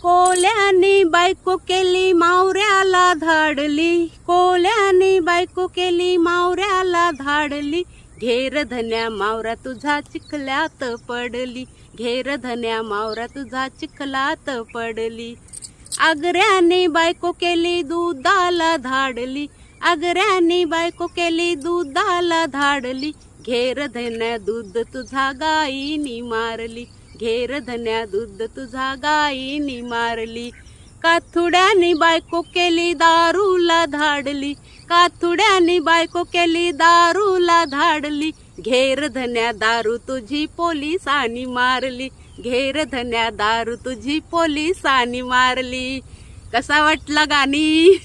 कोल्याने बायको केली मावऱ्याला धाडली, कोल्याने बायको केली मावऱ्याला धाडली, घेर धन्या मावरा तुझा चिखलात पडली, घेर धन्या मावरा तुझा चिखलात पडली. आगऱ्याने बायको केली दुधाला धाडली, आगऱ्याने बायको केली दुधाला धाडली, घेर धन्या दूध तुझा गाईनी मारली, घेर धन्या दूध तुझा गाईनी मारली. काथुड्याने बायको केली दारूला धाडली, काथुड्याने बायको केली दारूला धाडली, घेर धन्या दारू तुझी पोलिसांनी मारली, घेर धन्या दारू तुझी पोलिसांनी मारली. कसा वाटला गाणी?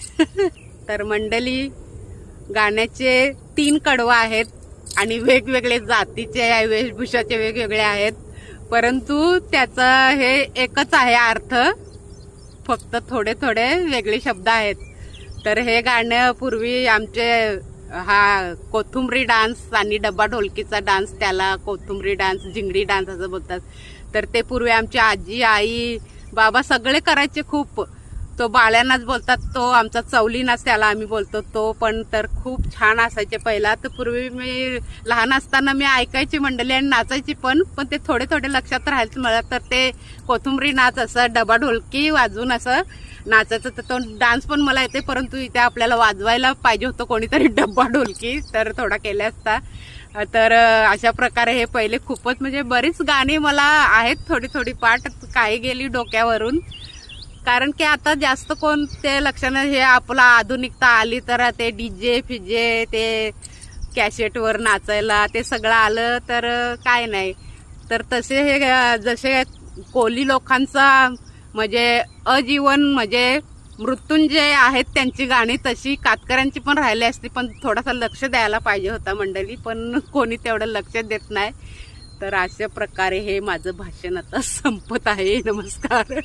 तर मंडळी, गाण्याचे 3 कडवं आहेत आणि वेगवेगळे जातीचे वेशभूषाचे वेगवेगळे आहेत, परंतु त्याचं हे एकच आहे अर्थ, फक्त थोडे थोडे वेगळे शब्द आहेत. तर हे गाणं पूर्वी आमचे हा कोथुंबरी डान्स आणि डब्बा ढोलकीचा डान्स, त्याला कोथुंबरी डान्स, जिंगडी डान्स असं बोलतात. तर ते पूर्वी आमची आजी, आई, बाबा सगळे करायचे खूप. तो बाळ्यानाच बोलतात, तो आमचा चौली नाच त्याला आम्ही बोलतो तो, पण तर खूप छान असायचे पहिला. तर पूर्वी मी लहान असताना मी ऐकायची मंडळी आणि नाचायची पण ते थोडे थोडे लक्षात राहायचं मला. तर ते कोथुंबरी नाच असं डबा ढोलकी वाजवून असं नाचायचं, तर तो डान्स पण मला येते, परंतु इथे आपल्याला वाजवायला पाहिजे होतं कोणीतरी डब्बा ढोलकी, तर थोडा केला असता. तर अशा प्रकारे हे पहिले खूपच म्हणजे बरीच गाणी मला आहेत थोडी थोडी पाठ, काही गेली डोक्यावरून, कारण की आता जास्त कोण ते लक्षात, हे आपला आधुनिकता आली तर ते डीजे फिजे ते कॅसेटवर नाचायला ते सगळं आलं, तर काय नाही. तर तसे हे जसे कोली लोकांचा म्हणजे अजीवन म्हणजे मृत्युंजय आहेत त्यांची गाणी, तशी कातकऱ्यांची पण राहिली असती, पण थोडासा लक्ष द्यायला पाहिजे होता मंडळी, पण कोणी तेवढं लक्ष देत नाही. तर अशा प्रकारे हे माझं भाषण आता संपत आहे. नमस्कार.